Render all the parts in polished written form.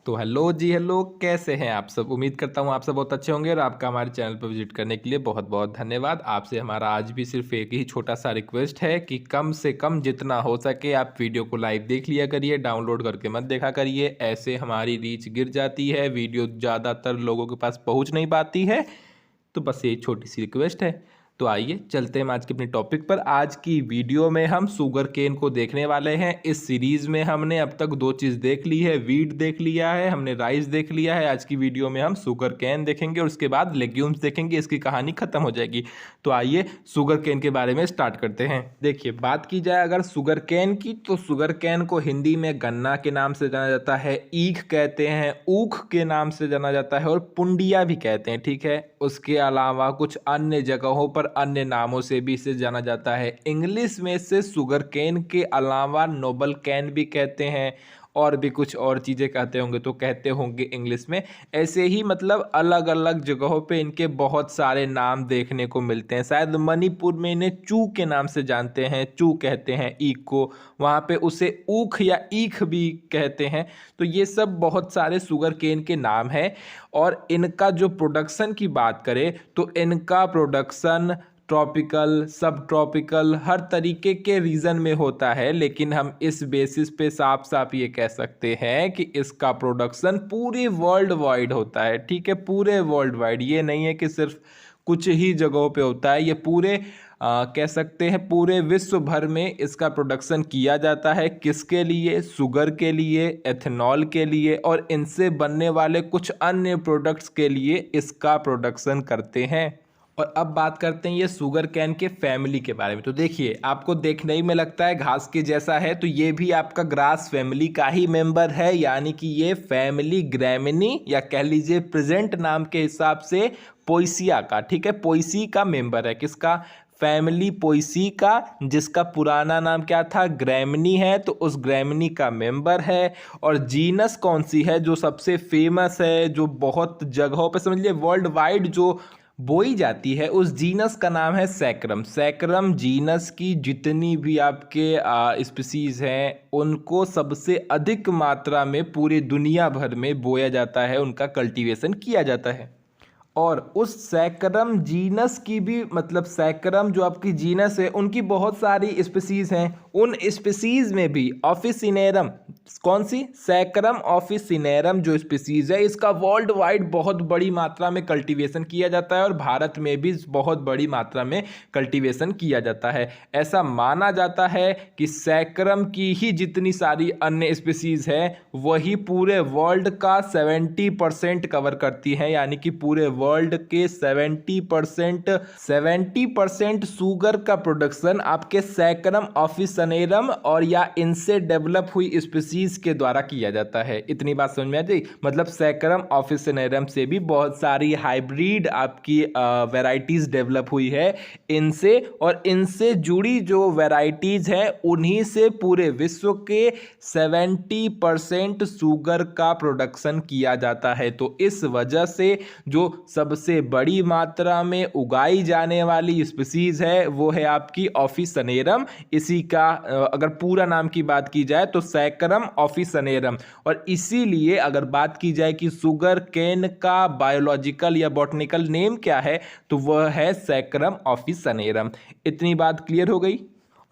तो हेलो जी हेलो, कैसे हैं आप सब। उम्मीद करता हूँ आप सब बहुत अच्छे होंगे और आपका हमारे चैनल पर विजिट करने के लिए बहुत बहुत धन्यवाद। आपसे हमारा आज भी सिर्फ एक ही छोटा सा रिक्वेस्ट है कि कम से कम जितना हो सके आप वीडियो को लाइव देख लिया करिए, डाउनलोड करके मत देखा करिए। ऐसे हमारी रीच गिर जाती है, वीडियो ज़्यादातर लोगों के पास पहुँच नहीं पाती है। तो बस ये छोटी सी रिक्वेस्ट है। तो आइए चलते हैं आज के अपने टॉपिक पर। आज की वीडियो में हम शुगर केन को देखने वाले हैं। इस सीरीज में हमने अब तक दो चीज़ देख ली है, वीट देख लिया है, हमने राइस देख लिया है। आज की वीडियो में हम शुगर केन देखेंगे और उसके बाद लेग्यूम्स देखेंगे। इसकी कहानी खत्म हो जाएगी। तो आइए शुगर केन के बारे में स्टार्ट करते हैं। देखिए, बात की जाए अगर शुगर केन की, तो शुगर केन को हिंदी में गन्ना के नाम से जाना जाता है, ईख कहते हैं, ऊख के नाम से जाना जाता है और पुंडिया भी कहते हैं। ठीक है, उसके अलावा कुछ अन्य जगहों पर अन्य नामों से भी इसे जाना जाता है। इंग्लिश में इसे शुगर केन के अलावा नोबल कैन भी कहते हैं और भी कुछ और चीज़ें कहते होंगे, तो कहते होंगे इंग्लिश में। ऐसे ही मतलब अलग अलग जगहों पे इनके बहुत सारे नाम देखने को मिलते हैं। शायद मणिपुर में इन्हें चू के नाम से जानते हैं, चू कहते हैं ईख को, वहाँ पे उसे ऊख या ईख भी कहते हैं। तो ये सब बहुत सारे शुगर केन के नाम हैं। और इनका जो प्रोडक्शन की बात करें तो इनका प्रोडक्शन ट्रॉपिकल, सब ट्रॉपिकल, हर तरीके के रीजन में होता है। लेकिन हम इस बेसिस पे साफ साफ ये कह सकते हैं कि इसका प्रोडक्शन पूरे वर्ल्ड वाइड होता है। ठीक है, पूरे वर्ल्ड वाइड, ये नहीं है कि सिर्फ कुछ ही जगहों पे होता है। ये पूरे कह सकते हैं पूरे विश्व भर में इसका प्रोडक्शन किया जाता है। किसके लिए? शुगर के लिए, एथेनॉल के लिए और इनसे बनने वाले कुछ अन्य प्रोडक्ट्स के लिए इसका प्रोडक्शन करते हैं। और अब बात करते हैं ये शुगर कैन के फैमिली के बारे में। तो देखिए, आपको देखने ही में लगता है घास के जैसा है, तो ये भी आपका ग्रास फैमिली का ही मेंबर है। यानी कि ये फैमिली ग्रैमिनी या कह लीजिए प्रेजेंट नाम के हिसाब से पोइसिया का, ठीक है, पोइसी का मेंबर है। किसका? फैमिली पोइसी का, जिसका पुराना नाम क्या था? ग्रैमिनी है, तो उस ग्रैमिनी का मेंबर है। और जीनस कौन सी है जो सबसे फेमस है, जो बहुत जगहों पे समझ वर्ल्ड वाइड जो बोई जाती है, उस जीनस का नाम है सैक्रम। सैक्रम जीनस की जितनी भी आपके स्पीसीज हैं उनको सबसे अधिक मात्रा में पूरी दुनिया भर में बोया जाता है, उनका कल्टीवेशन किया जाता है। और उस सैकरम जीनस की भी, मतलब सैकरम जो आपकी जीनस है उनकी बहुत सारी स्पीसीज हैं। उन स्पीसीज में भी ऑफिसिनेरम, कौन सी? सैकरम ऑफिसिनेरम जो स्पीसीज है, इसका वर्ल्ड वाइड बहुत बड़ी मात्रा में कल्टीवेशन किया जाता है और भारत में भी बहुत बड़ी मात्रा में कल्टीवेशन किया जाता है। ऐसा माना जाता है कि सैकरम की ही जितनी सारी अन्य स्पीसीज है वही पूरे वर्ल्ड का 70% कवर करती हैं। यानी कि पूरे वर्ल्ड के 70% शुगर का प्रोडक्शन आपके सैकरम ऑफिसनेरम और या इनसे डेवलप हुई स्पीसीज के द्वारा किया जाता है। इतनी बात समझ में आ जाए। मतलब सैकरम ऑफिसनेरम से भी बहुत सारी हाइब्रिड आपकी वैरायटीज डेवलप हुई है इनसे, और इनसे जुड़ी जो वैरायटीज हैं उन्हीं से पूरे विश्व के 70% शुगर का प्रोडक्शन किया जाता है। तो इस वजह से जो सबसे बड़ी मात्रा में उगाई जाने वाली स्पीसीज है वो है आपकी ऑफिसनेरम। इसी का अगर पूरा नाम की बात की जाए तो सैकरम ऑफिसनेरम। और इसीलिए अगर बात की जाए कि शुगर केन का बायोलॉजिकल या बॉटनिकल नेम क्या है, तो वह है सैकरम ऑफिसनेरम। इतनी बात क्लियर हो गई।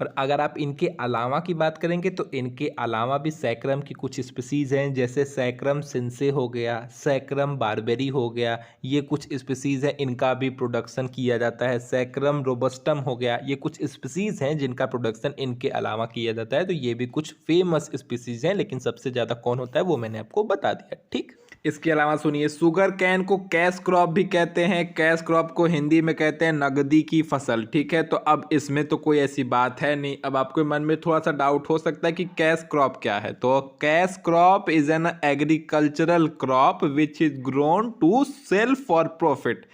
और अगर आप इनके अलावा की बात करेंगे तो इनके अलावा भी सैक्रम की कुछ स्पीसीज़ हैं, जैसे सैक्रम सिंसे हो गया, सैक्रम बारबेरी हो गया, ये कुछ स्पीसीज़ हैं, इनका भी प्रोडक्शन किया जाता है। सैक्रम रोबस्टम हो गया, ये कुछ स्पीसीज़ हैं जिनका प्रोडक्शन इनके अलावा किया जाता है। तो ये भी कुछ फेमस स्पीसीज़ हैं, लेकिन सबसे ज़्यादा कौन होता है वो मैंने आपको बता दिया। ठीक, इसके अलावा सुनिए, शुगर कैन को कैश क्रॉप भी कहते हैं। कैश क्रॉप को हिंदी में कहते हैं नगदी की फसल। ठीक है, तो अब इसमें तो कोई ऐसी बात है नहीं। अब आपके मन में थोड़ा सा डाउट हो सकता है कि कैश क्रॉप क्या है। तो cash crop is an agricultural crop which is grown to sell for profit.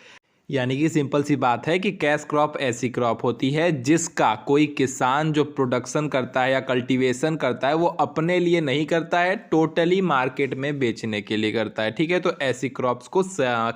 यानी कि सिंपल सी बात है कि कैश क्रॉप ऐसी क्रॉप होती है जिसका कोई किसान जो प्रोडक्शन करता है या कल्टीवेशन करता है वो अपने लिए नहीं करता है, टोटली मार्केट में बेचने के लिए करता है। ठीक है, तो ऐसी क्रॉप्स को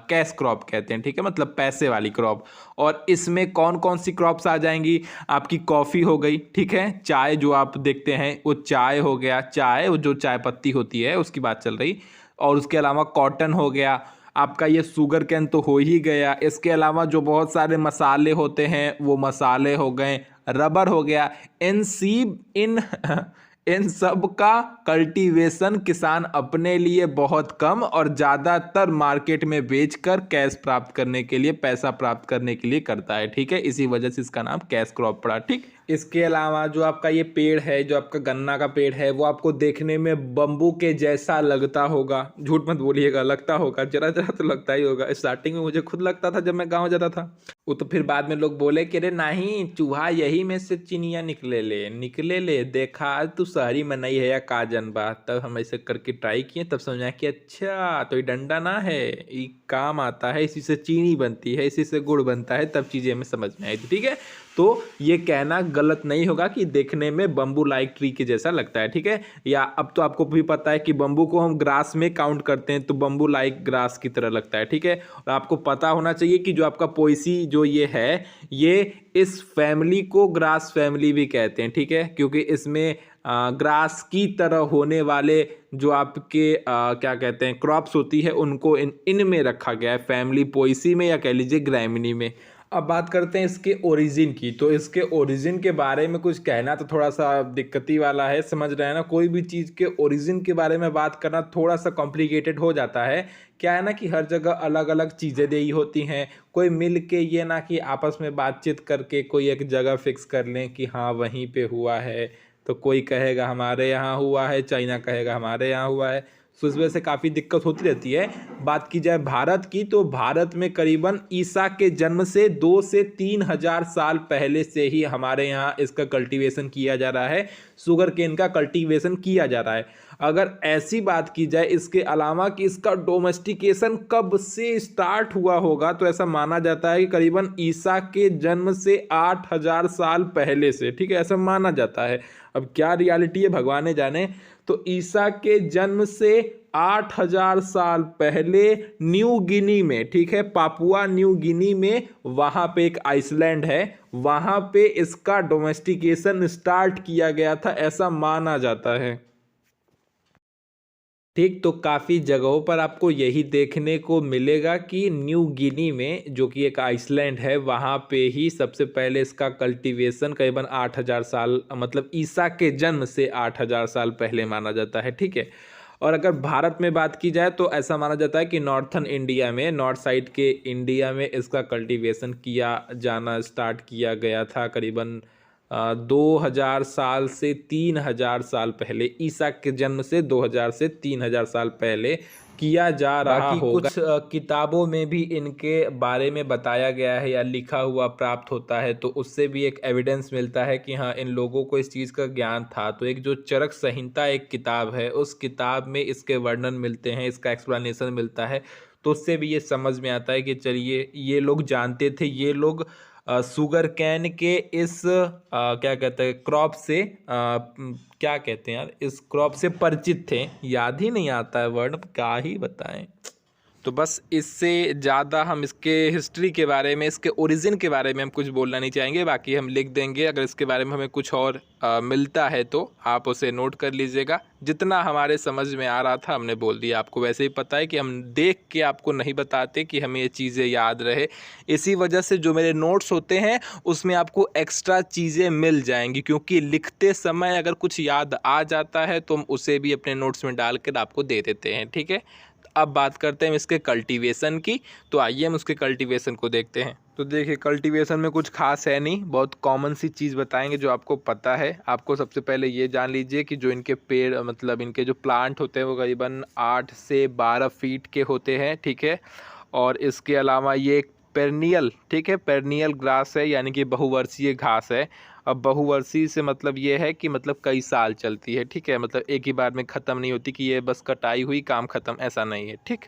कैश क्रॉप कहते हैं। ठीक है, मतलब पैसे वाली क्रॉप। और इसमें कौन कौन सी क्रॉप्स आ जाएंगी? आपकी कॉफ़ी हो गई, ठीक है, चाय जो आप देखते हैं वो चाय हो गया, चाय वो जो चाय पत्ती होती है उसकी बात चल रही। और उसके अलावा कॉटन हो गया, आपका ये शुगर कैन तो हो ही गया। इसके अलावा जो बहुत सारे मसाले होते हैं वो मसाले हो गए, रबर हो गया। इन इन सब का कल्टीवेशन किसान अपने लिए बहुत कम और ज़्यादातर मार्केट में बेचकर कैश प्राप्त करने के लिए, पैसा प्राप्त करने के लिए करता है। ठीक है, इसी वजह से इसका नाम कैश क्रॉप पड़ा। ठीक, इसके अलावा जो आपका ये पेड़ है, जो आपका गन्ना का पेड़ है, वो आपको देखने में बम्बू के जैसा लगता होगा। झूठ मत बोलिएगा, लगता होगा, जरा जरा तो लगता ही होगा। स्टार्टिंग में मुझे खुद लगता था जब मैं गाँव जाता था। वो तो फिर बाद में लोग बोले कि अरे नहीं, चूहा यही में से चिनिया निकले ले देखा तू शहरी में नहीं है या का जनबा। तब हम ऐसे करके ट्राई किए, तब समझा कि अच्छा तो ये डंडा ना है, ये काम आता है, इसी से चीनी बनती है, इसी से गुड़ बनता है। तब चीज़ें हमें समझ में आई थी। ठीक है, तो ये कहना गलत नहीं होगा कि देखने में बम्बू लाइक ट्री के जैसा लगता है। ठीक है, या अब तो आपको भी पता है कि बम्बू को हम ग्रास में काउंट करते हैं, तो बम्बू लाइक ग्रास की तरह लगता है। ठीक है, और आपको पता होना चाहिए कि जो आपका पोएसी जो ये है, ये इस फैमिली को ग्रास फैमिली भी कहते हैं। ठीक है, क्योंकि इसमें ग्रास की तरह होने वाले जो आपके क्या कहते हैं क्रॉप्स होती है उनको इनमें रखा गया है, फैमिली पोएसी में या कह लीजिए ग्रैमिनी में। अब बात करते हैं इसके ओरिजिन की। तो इसके ओरिजिन के बारे में कुछ कहना तो थोड़ा सा दिक्कती वाला है, समझ रहे हैं ना। कोई भी चीज़ के ओरिजिन के बारे में बात करना थोड़ा सा कॉम्प्लिकेटेड हो जाता है। क्या है ना कि हर जगह अलग अलग चीज़ें दी होती हैं, कोई मिल के ये ना कि आपस में बातचीत करके कोई एक जगह फिक्स कर लें कि हाँ वहीं पे हुआ है। तो कोई कहेगा हमारे यहाँ हुआ है, चाइना कहेगा हमारे यहाँ हुआ है। तो इस वजह से काफ़ी दिक्कत होती रहती है। बात की जाए भारत की, तो भारत में करीबन ईसा के जन्म से 2 से 3 हजार साल पहले से ही हमारे यहाँ इसका कल्टीवेशन किया जा रहा है, शुगर केन का कल्टीवेशन किया जा रहा है। अगर ऐसी बात की जाए इसके अलावा कि इसका डोमेस्टिकेशन कब से स्टार्ट हुआ होगा, तो ऐसा माना जाता है कि करीबन ईसा के जन्म से 8,000 साल पहले से। ठीक है, ऐसा माना जाता है। अब क्या रियलिटी है भगवान ने जाने। तो ईसा के जन्म से 8,000 साल पहले न्यू गिनी में, ठीक है, पापुआ न्यू गिनी में, वहां पे एक आइसलैंड है, वहां पे इसका डोमेस्टिकेशन स्टार्ट किया गया था, ऐसा माना जाता है। ठीक, तो काफ़ी जगहों पर आपको यही देखने को मिलेगा कि न्यू गिनी में, जो कि एक आइसलैंड है, वहाँ पे ही सबसे पहले इसका कल्टीवेशन करीबन 8,000 साल, मतलब ईसा के जन्म से 8,000 साल पहले माना जाता है। ठीक है, और अगर भारत में बात की जाए तो ऐसा माना जाता है कि नॉर्थन इंडिया में, नॉर्थ साइड के इंडिया में इसका कल्टीवेशन किया जाना स्टार्ट किया गया था करीबन 2000 साल से 3000 साल पहले, ईसा के जन्म से 2000 से 3000 साल पहले किया जा रहा होगा। कुछ किताबों में भी इनके बारे में बताया गया है या लिखा हुआ प्राप्त होता है, तो उससे भी एक एविडेंस मिलता है कि हाँ इन लोगों को इस चीज़ का ज्ञान था। तो एक जो चरक संहिता एक किताब है, उस किताब में इसके वर्णन मिलते हैं, इसका एक्सप्लेनेशन मिलता है। तो उससे भी ये समझ में आता है कि चलिए ये लोग जानते थे, ये लोग शुगर कैन के इस क्या कहते हैं क्रॉप से क्या कहते हैं यार, इस क्रॉप से परिचित थे। याद ही नहीं आता है वर्ड, क्या ही बताएं। तो बस इससे ज़्यादा हम इसके हिस्ट्री के बारे में, इसके ओरिजिन के बारे में हम कुछ बोलना नहीं चाहेंगे। बाकी हम लिख देंगे, अगर इसके बारे में हमें कुछ और मिलता है तो आप उसे नोट कर लीजिएगा। जितना हमारे समझ में आ रहा था हमने बोल दिया। आपको वैसे ही पता है कि हम देख के आपको नहीं बताते कि हमें ये चीज़ें याद रहे। इसी वजह से जो मेरे नोट्स होते हैं उसमें आपको एक्स्ट्रा चीज़ें मिल जाएंगी, क्योंकि लिखते समय अगर कुछ याद आ जाता है तो हम उसे भी अपने नोट्स में डाल कर आपको दे देते हैं। ठीक है, अब बात करते हैं इसके कल्टीवेशन की। तो आइए हम उसके कल्टीवेशन को देखते हैं। तो देखिए, कल्टीवेशन में कुछ खास है नहीं, बहुत कॉमन सी चीज़ बताएंगे जो आपको पता है। आपको सबसे पहले ये जान लीजिए कि जो इनके पेड़, मतलब इनके जो प्लांट होते हैं वो करीबन 8 से 12 फीट के होते हैं। ठीक है, और इसके अलावा ये एक पेरनियल, ठीक है, पेरनियल ग्रास है, यानी कि बहुवर्षीय घास है। अब बहुवर्षीय से मतलब ये है कि मतलब कई साल चलती है। ठीक है, मतलब एक ही बार में ख़त्म नहीं होती कि ये बस कटाई हुई काम ख़त्म, ऐसा नहीं है। ठीक,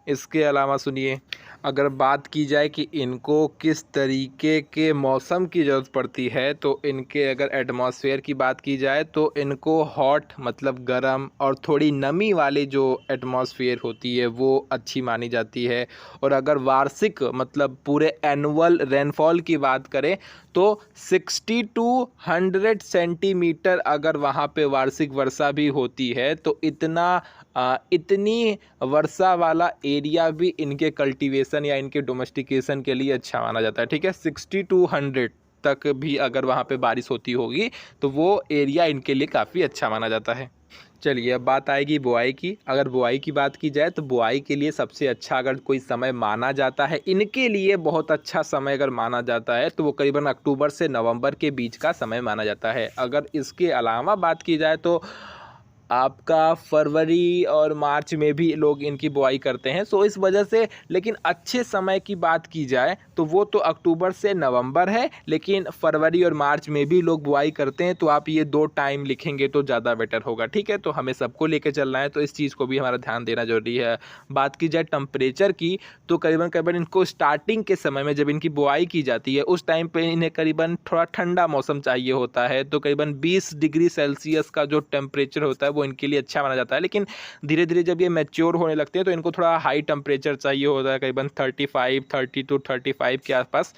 इसके अलावा सुनिए, अगर बात की जाए कि इनको किस तरीके के मौसम की ज़रूरत पड़ती है, तो इनके अगर एटमॉस्फेयर की बात की जाए तो इनको हॉट मतलब गर्म और थोड़ी नमी वाली जो एटमॉस्फेयर होती है वो अच्छी मानी जाती है। और अगर वार्षिक मतलब पूरे एनुअल रेनफॉल की बात करें तो 60 टू 100 सेंटीमीटर अगर वहाँ पे वार्षिक वर्षा भी होती है तो इतनी वर्षा वाला एरिया भी इनके कल्टीवेशन या इनके डोमेस्टिकेशन के लिए अच्छा माना जाता है। ठीक है, 60 टू 100 तक भी अगर वहाँ पे बारिश होती होगी तो वो एरिया इनके लिए काफ़ी अच्छा माना जाता है। चलिए अब बात आएगी बुआई की। अगर बुआई की बात की जाए तो बुआई के लिए सबसे अच्छा अगर कोई समय माना जाता है, इनके लिए बहुत अच्छा समय अगर माना जाता है तो वो करीबन अक्टूबर से नवंबर के बीच का समय माना जाता है। अगर इसके अलावा बात की जाए तो आपका फरवरी और मार्च में भी लोग इनकी बुआई करते हैं। सो इस वजह से, लेकिन अच्छे समय की बात की जाए तो वो तो अक्टूबर से नवंबर है, लेकिन फरवरी और मार्च में भी लोग बुआई करते हैं। तो आप ये 2 टाइम लिखेंगे तो ज़्यादा बेटर होगा। ठीक है, तो हमें सबको लेके चलना है तो इस चीज़ को भी हमारा ध्यान देना जरूरी है। बात की जाए टेम्परेचर की तो करीबन इनको स्टार्टिंग के समय में जब इनकी बुआई की जाती है उस टाइम पे इन्हें करीबन थोड़ा ठंडा मौसम चाहिए होता है। तो करीबन 20 डिग्री सेल्सियस का जो टेम्परेचर होता है वो इनके लिए अच्छा माना जाता है। लेकिन धीरे धीरे जब ये मैच्योर होने लगते हैं तो इनको थोड़ा हाई टेम्परेचर चाहिए होता है, करीबन 30 टू 35 के आसपास।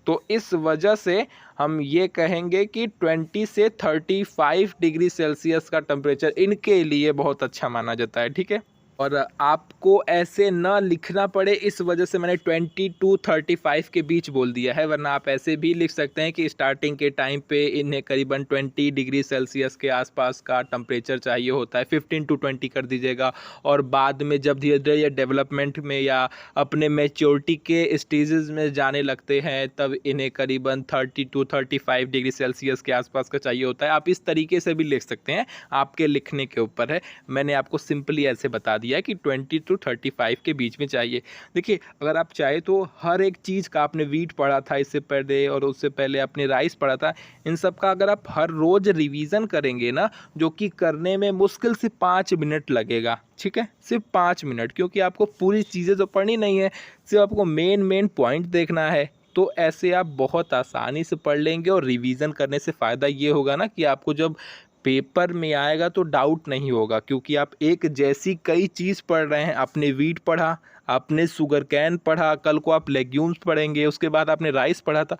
तो इस वजह से हम ये कहेंगे कि 20 से 35 डिग्री सेल्सियस का टेम्परेचर इनके लिए बहुत अच्छा माना जाता है। ठीक है, और आपको ऐसे ना लिखना पड़े इस वजह से मैंने 20 टू 35 के बीच बोल दिया है, वरना आप ऐसे भी लिख सकते हैं कि स्टार्टिंग के टाइम पे इन्हें करीबन 20 डिग्री सेल्सियस के आसपास का टेम्परेचर चाहिए होता है, 15 टू 20 कर दीजिएगा। और बाद में जब धीरे धीरे ये डेवलपमेंट में या अपने मैच्योरिटी के स्टेजेस में जाने लगते हैं तब इन्हें करीबन 30 टू 35 डिग्री सेल्सियस के आसपास का चाहिए होता है। आप इस तरीके से भी लिख सकते हैं, आपके लिखने के ऊपर है। मैंने आपको सिंपली ऐसे बता दिया कि 20 टू 35 के बीच में चाहिए। देखिए, अगर आप चाहे तो हर एक चीज़ का, आपने वीट पढ़ा था इससे पहले और उससे पहले आपने राइस पढ़ा था, इन सब का अगर आप हर रोज़ रिवीजन करेंगे ना, जो कि करने में मुश्किल से 5 मिनट लगेगा। ठीक है, सिर्फ 5 मिनट, क्योंकि आपको पूरी चीज़ें तो पढ़नी नहीं है, सिर्फ आपको मेन पॉइंट देखना है। तो ऐसे आप बहुत आसानी से पढ़ लेंगे और रिवीजन करने से फ़ायदा ये होगा ना कि आपको जब पेपर में आएगा तो डाउट नहीं होगा, क्योंकि आप एक जैसी कई चीज़ पढ़ रहे हैं। आपने वीट पढ़ा, आपने शुगर कैन पढ़ा, कल को आप लेग्यूम्स पढ़ेंगे, उसके बाद आपने राइस पढ़ा था।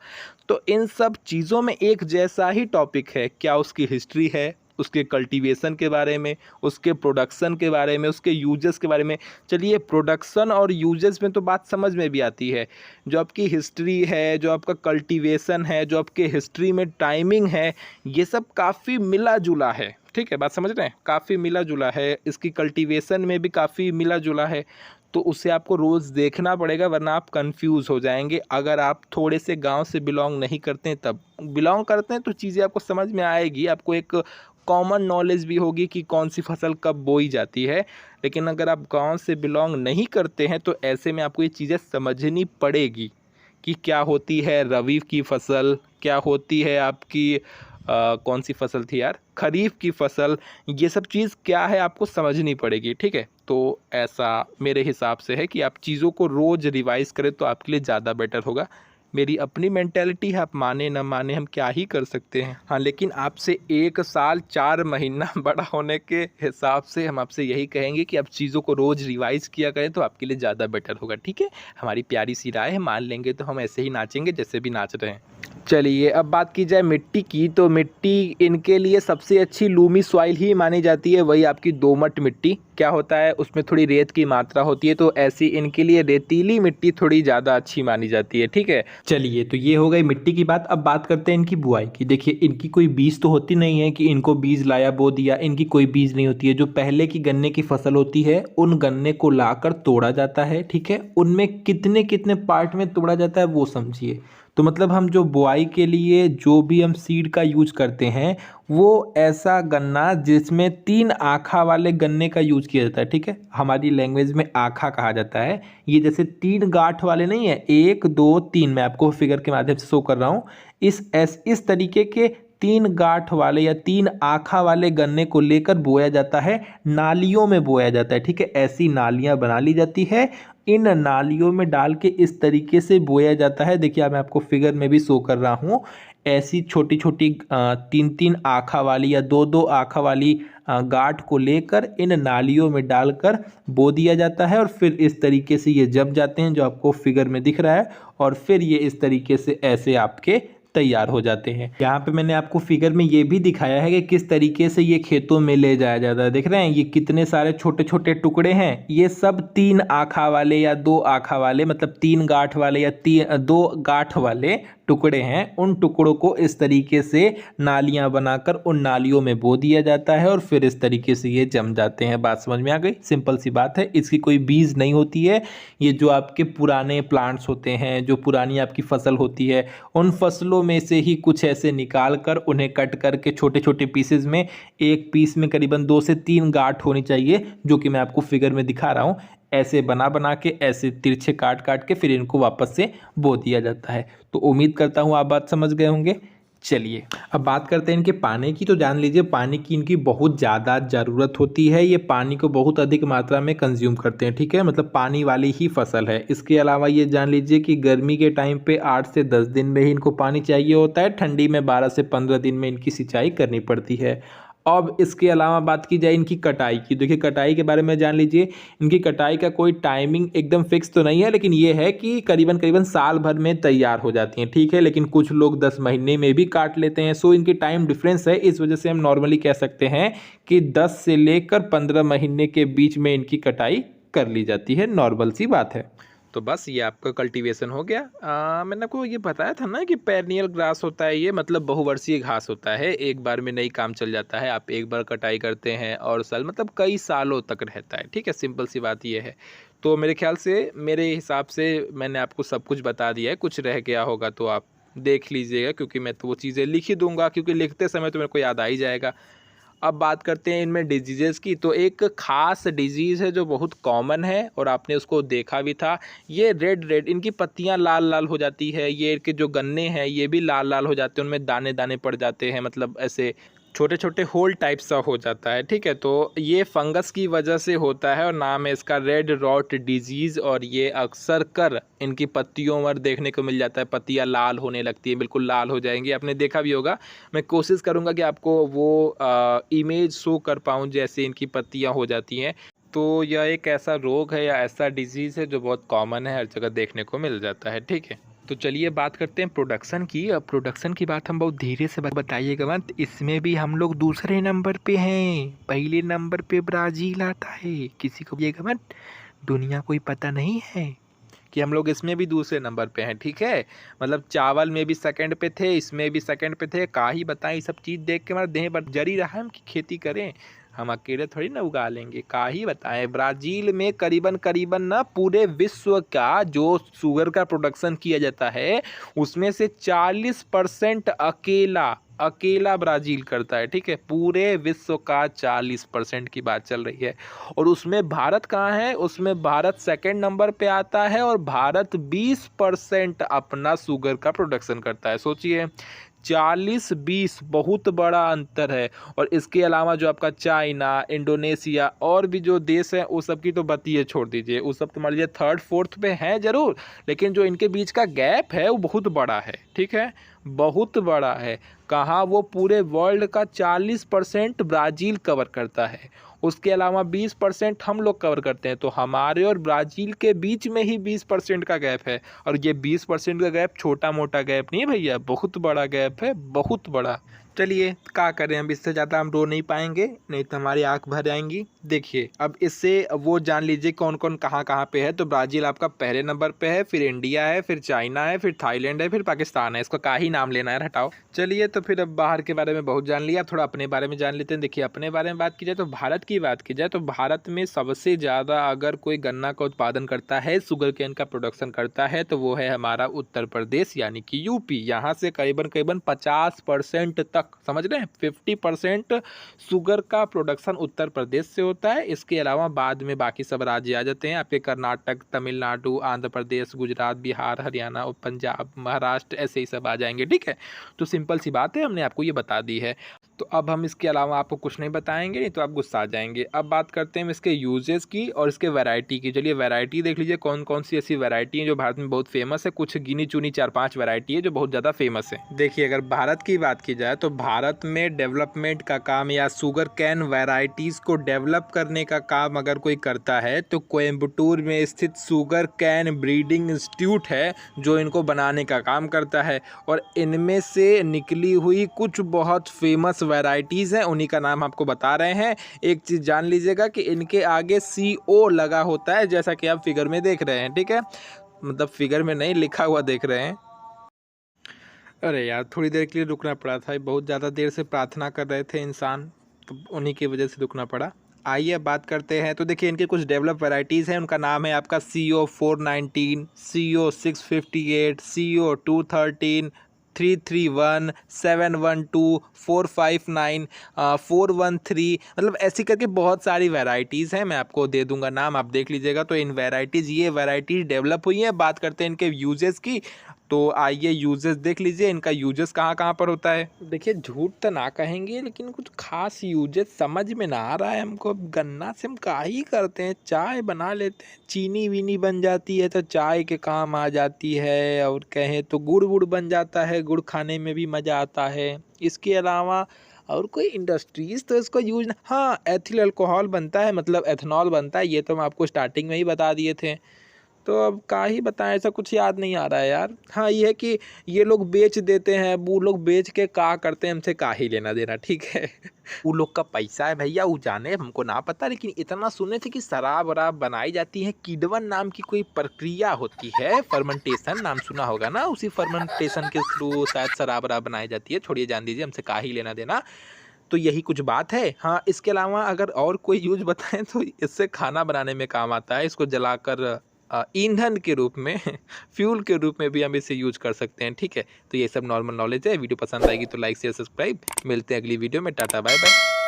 तो इन सब चीज़ों में एक जैसा ही टॉपिक है, क्या उसकी हिस्ट्री है, उसके कल्टीवेशन के बारे में, उसके प्रोडक्शन के बारे में, उसके यूजेस के बारे में। चलिए, प्रोडक्शन और यूजेस में तो बात समझ में भी आती है। जो आपकी हिस्ट्री है, जो आपका कल्टीवेशन है, जो आपके हिस्ट्री में टाइमिंग है, ये सब काफ़ी मिला जुला है। ठीक है, बात समझ रहे हैं, काफ़ी मिला जुला है। इसकी कल्टीवेशन में भी काफ़ी मिला जुला है। तो उसे आपको रोज़ देखना पड़ेगा, वरना आप कंफ्यूज हो जाएंगे। अगर आप थोड़े से गांव से बिलोंग नहीं करते हैं, तब बिलोंग करते हैं तो चीज़ें आपको समझ में आएगी, आपको एक कॉमन नॉलेज भी होगी कि कौन सी फसल कब बोई जाती है। लेकिन अगर आप गांव से बिलोंग नहीं करते हैं तो ऐसे में आपको ये चीज़ें समझनी पड़ेगी कि क्या होती है रबी की फसल, क्या होती है आपकी कौन सी फसल थी यार, खरीफ की फसल। ये सब चीज़ क्या है आपको समझनी पड़ेगी। ठीक है, तो ऐसा मेरे हिसाब से है कि आप चीज़ों को रोज़ रिवाइज करें तो आपके लिए ज़्यादा बेटर होगा। मेरी अपनी मेंटेलिटी है, आप माने ना माने, हम क्या ही कर सकते हैं। हाँ, लेकिन आपसे 1 साल 4 महीना बड़ा होने के हिसाब से हम आपसे यही कहेंगे कि आप चीज़ों को रोज़ रिवाइज किया करें तो आपके लिए ज़्यादा बेटर होगा। ठीक है, हमारी प्यारी सी राय है, मान लेंगे तो हम ऐसे ही नाचेंगे जैसे भी नाच रहे हैं। चलिए, अब बात की जाए मिट्टी की, तो मिट्टी इनके लिए सबसे अच्छी लूमी सॉइल ही मानी जाती है, वही आपकी दोमट मिट्टी। क्या होता है, उसमें थोड़ी रेत की मात्रा होती है, तो ऐसी इनके लिए रेतीली मिट्टी थोड़ी ज़्यादा अच्छी मानी जाती है। ठीक है, चलिए, तो ये हो गई मिट्टी की बात। अब बात करते हैं इनकी बुआई की। देखिए, इनकी कोई बीज तो होती नहीं है कि इनको बीज लाया बो दिया, इनकी कोई बीज नहीं होती है। जो पहले की गन्ने की फसल होती है, उन गन्ने को लाकर तोड़ा जाता है। ठीक है, उनमें कितने कितने पार्ट में तोड़ा जाता है वो समझिए। तो मतलब हम जो बुआई के लिए जो भी हम सीड का यूज करते हैं, वो ऐसा गन्ना जिसमें 3 आँखा वाले गन्ने का यूज किया जाता है। ठीक है, हमारी लैंग्वेज में आँखा कहा जाता है। ये जैसे 3 गांठ वाले नहीं है, 1 2 3, मैं आपको फिगर के माध्यम से शो कर रहा हूँ। इस तरीके के 3 गांठ वाले या 3 आँखा वाले गन्ने को लेकर बोया जाता है, नालियों में बोया जाता है। ठीक है, ऐसी नालियाँ बना ली जाती है, इन नालियों में डाल के इस तरीके से बोया जाता है। देखिए मैं आपको फिगर में भी शो कर रहा हूँ, ऐसी छोटी छोटी 3-3 आँखा वाली या 2-2 आँखा वाली गांठ को लेकर इन नालियों में डालकर बो दिया जाता है और फिर इस तरीके से ये जम जाते हैं जो आपको फिगर में दिख रहा है, और फिर ये इस तरीके से ऐसे आपके तैयार हो जाते हैं। यहाँ पे मैंने आपको फिगर में ये भी दिखाया है कि किस तरीके से ये खेतों में ले जाया जाता है। देख रहे हैं ये कितने सारे छोटे छोटे टुकड़े हैं, ये सब 3 आँखा वाले या 2 आँखा वाले, मतलब 3 गांठ वाले या 2 गांठ वाले टुकड़े हैं। उन टुकड़ों को इस तरीके से नालियां बनाकर उन नालियों में बो दिया जाता है और फिर इस तरीके से ये जम जाते हैं। बात समझ में आ गई? सिंपल सी बात है, इसकी कोई बीज नहीं होती है। ये जो आपके पुराने प्लांट्स होते हैं, जो पुरानी आपकी फसल होती है, उन फसलों में से ही कुछ ऐसे निकाल कर उन्हें कट करके छोटे छोटे पीसेज में, एक पीस में करीबन 2 से 3 गांठ होनी चाहिए, जो कि मैं आपको फिगर में दिखा रहा हूँ। ऐसे बना बना के ऐसे तिरछे काट काट के फिर इनको वापस से बो दिया जाता है। तो उम्मीद करता हूँ आप बात समझ गए होंगे। चलिए अब बात करते हैं इनके पानी की। तो जान लीजिए पानी की इनकी बहुत ज़्यादा ज़रूरत होती है, ये पानी को बहुत अधिक मात्रा में कंज्यूम करते हैं। ठीक है, मतलब पानी वाली ही फसल है। इसके अलावा ये जान लीजिए कि गर्मी के टाइम पे 8 से 10 दिन में ही इनको पानी चाहिए होता है, ठंडी में 12 से 15 दिन में इनकी सिंचाई करनी पड़ती है। अब इसके अलावा बात की जाए इनकी कटाई की, देखिए कटाई के बारे में जान लीजिए, इनकी कटाई का कोई टाइमिंग एकदम फिक्स तो नहीं है, लेकिन ये है कि करीबन करीबन साल भर में तैयार हो जाती हैं। ठीक है, लेकिन कुछ लोग 10 महीने में भी काट लेते हैं। सो इनकी टाइम डिफरेंस है, इस वजह से हम नॉर्मली कह सकते हैं कि 10 से लेकर 15 महीने के बीच में इनकी कटाई कर ली जाती है, नॉर्मल सी बात है। तो बस ये आपका कल्टीवेशन हो गया। मैंने आपको ये बताया था ना कि पेरनियल ग्रास होता है, ये मतलब बहुवर्षीय घास होता है, एक बार में नहीं काम चल जाता है। आप एक बार कटाई करते हैं और साल मतलब कई सालों तक रहता है। ठीक है, सिंपल सी बात ये है। तो मेरे ख्याल से, मेरे हिसाब से मैंने आपको सब कुछ बता दिया है। कुछ रह गया होगा तो आप देख लीजिएगा, क्योंकि मैं तो वो चीज़ें लिख ही दूंगा, क्योंकि लिखते समय तो मेरे को याद आ ही जाएगा। अब बात करते हैं इनमें डिजीज़ेज़ की। तो एक ख़ास डिजीज़ है जो बहुत कॉमन है और आपने उसको देखा भी था, ये रेड रेड इनकी पत्तियां लाल लाल हो जाती है। ये इनके जो गन्ने हैं ये भी लाल लाल हो जाते हैं, उनमें दाने दाने पड़ जाते हैं, मतलब ऐसे छोटे छोटे होल टाइप सा हो जाता है। ठीक है, तो ये फंगस की वजह से होता है और नाम है इसका रेड रॉट डिजीज़। और ये अक्सर कर इनकी पत्तियों पर देखने को मिल जाता है, पत्तियां लाल होने लगती है, बिल्कुल लाल हो जाएंगी। आपने देखा भी होगा, मैं कोशिश करूंगा कि आपको वो इमेज शो कर पाऊँ जैसे इनकी पत्तियां हो जाती हैं। तो यह एक ऐसा रोग है या ऐसा डिजीज़ है जो बहुत कॉमन है, हर जगह देखने को मिल जाता है। ठीक है, तो चलिए बात करते हैं प्रोडक्शन की। अब प्रोडक्शन की बात हम बहुत धीरे से बताइएगा मत, इसमें भी हम लोग दूसरे नंबर पे हैं, पहले नंबर पे ब्राज़ील आता है। किसी को ये मत, दुनिया कोई पता नहीं है कि हम लोग इसमें भी दूसरे नंबर पे हैं। ठीक है, मतलब चावल में भी सेकंड पे थे, इसमें भी सेकंड पे थे। का ही बताएं, सब चीज़ देख के हमारा देह पर जरी रहा है हम कि खेती करें, हम अकेले थोड़ी ना उगा लेंगे। का ही बताएं, ब्राज़ील में करीबन करीबन ना पूरे विश्व का जो शुगर का प्रोडक्शन किया जाता है उसमें से 40% अकेला ब्राज़ील करता है। ठीक है, पूरे विश्व का 40% की बात चल रही है। और उसमें भारत कहाँ है? उसमें भारत सेकंड नंबर पे आता है और भारत 20% अपना शुगर का प्रोडक्शन करता है। सोचिए, 40-20 बहुत बड़ा अंतर है। और इसके अलावा जो आपका चाइना, इंडोनेशिया और भी जो देश हैं वो सब की तो बतिए छोड़ दीजिए, वो सब तो मान लीजिए 3rd 4th पे हैं ज़रूर, लेकिन जो इनके बीच का गैप है वो बहुत बड़ा है। ठीक है, बहुत बड़ा है। कहाँ? वो पूरे वर्ल्ड का 40% ब्राज़ील कवर करता है, उसके अलावा 20% हम लोग कवर करते हैं। तो हमारे और ब्राज़ील के बीच में ही 20% का गैप है। और ये 20% का गैप छोटा मोटा गैप नहीं भैया, बहुत बड़ा गैप है, बहुत बड़ा। चलिए क्या करें, अब इससे ज़्यादा हम रो नहीं पाएंगे, नहीं तो हमारी आंख भर आएंगी। देखिए अब इससे वो जान लीजिए कौन कौन कहाँ कहाँ पे है। तो ब्राज़ील आपका पहले नंबर पे है, फिर इंडिया है, फिर चाइना है, फिर थाईलैंड है, फिर पाकिस्तान है। इसका का ही नाम लेना है, हटाओ। चलिए, तो फिर अब बाहर के बारे में बहुत जान लिया, थोड़ा अपने बारे में जान लेते हैं। देखिए अपने बारे में बात की जाए तो भारत की बात की जाए तो भारत में सबसे ज़्यादा अगर कोई गन्ना का उत्पादन करता है, शुगर केन का प्रोडक्शन करता है, तो वो है हमारा उत्तर प्रदेश यानी कि यूपी। यहाँ से करीबन करीबन 50% तक तक, समझ रहे हैं। 50% शुगर का प्रोडक्शन उत्तर प्रदेश से होता है। इसके अलावा बाद में बाकी सब राज्य आ जाते हैं, आपके कर्नाटक, तमिलनाडु, आंध्र प्रदेश, गुजरात, बिहार, हरियाणा और पंजाब, महाराष्ट्र, ऐसे ही सब आ जाएंगे, ठीक है। तो सिंपल सी बात है, हमने आपको ये बता दी है। तो अब हम इसके अलावा आपको कुछ नहीं बताएंगे, नहीं तो आप गुस्सा आ जाएंगे। अब बात करते हैं इसके यूजेस की और इसके वैरायटी की। चलिए वैरायटी देख लीजिए, कौन कौन सी ऐसी वैरायटी है जो भारत में बहुत फेमस है। कुछ गिनी चुनी 4-5 वैरायटी है जो बहुत ज़्यादा फेमस है। देखिए अगर भारत की बात की जाए तो भारत में डेवलपमेंट का काम या शुगर कैन वैरायटीज़ को डेवलप करने का काम अगर कोई करता है तो कोयम्बटूर में स्थित शुगर कैन ब्रीडिंग इंस्टीट्यूट है जो इनको बनाने का काम करता है। और इनमें से निकली हुई कुछ बहुत फेमस वैरायटीज़ हैं, उन्हीं का नाम आपको बता रहे हैं। एक चीज़ जान लीजिएगा कि इनके आगे CO लगा होता है, जैसा कि आप फिगर में देख रहे हैं, ठीक है। मतलब फिगर में नहीं, लिखा हुआ देख रहे हैं। अरे यार थोड़ी देर के लिए रुकना पड़ा था, बहुत ज़्यादा देर से प्रार्थना कर रहे थे इंसान, तो उन्हीं की वजह से रुकना पड़ा। आइए अब बात करते हैं। तो देखिए इनके कुछ डेवलप वैरायटीज़ हैं, उनका नाम है आपका CO419, CO658, CO213, 331, 712, 459, 413, मतलब ऐसी करके बहुत सारी वैरायटीज़ हैं। मैं आपको दे दूंगा नाम, आप देख लीजिएगा। तो इन वैरायटीज़, ये वैरायटीज़ डेवलप हुई हैं। बात करते हैं इनके यूजेस की। तो आइए यूजेस देख लीजिए, इनका यूजेस कहाँ कहाँ पर होता है। देखिए झूठ तो ना कहेंगे, लेकिन कुछ खास यूजेस समझ में ना आ रहा है हमको। अब गन्ना से हम क्या ही करते हैं, चाय बना लेते हैं, चीनी वीनी बन जाती है तो चाय के काम आ जाती है। और कहें तो गुड़ वुड़ बन जाता है, गुड़ खाने में भी मज़ा आता है। इसके अलावा और कोई इंडस्ट्रीज़ तो इसको यूज ना, हाँ एथिल अल्कोहल बनता है, मतलब एथनॉल बनता है, ये तो हम आपको स्टार्टिंग में ही बता दिए थे। तो अब क्या ही बताएं, ऐसा कुछ याद नहीं आ रहा है यार। हाँ ये है कि ये लोग बेच देते हैं, वो लोग बेच के क्या करते हैं हमसे क्या ही लेना देना, ठीक है। वो लोग का पैसा है भैया, वो जाने, हमको ना पता। लेकिन इतना सुने थे कि शराब वराब बनाई जाती है, किडवन नाम की कोई प्रक्रिया होती है, फर्मेंटेशन नाम सुना होगा ना, उसी फर्मेंटेशन के थ्रू शायद शराब वराब बनाई जाती है। छोड़िए जान दीजिए, हमसे क्या ही लेना देना। तो यही कुछ बात है। हाँ इसके अलावा अगर और कोई यूज बताएं तो इससे खाना बनाने में काम आता है। इसको जलाकर ईंधन के रूप में फ्यूल के रूप में भी हम इसे यूज कर सकते हैं, ठीक है। तो ये सब नॉर्मल नॉलेज है। वीडियो पसंद आएगी तो लाइक शेयर सब्सक्राइब। मिलते हैं अगली वीडियो में। टाटा बाय बाय।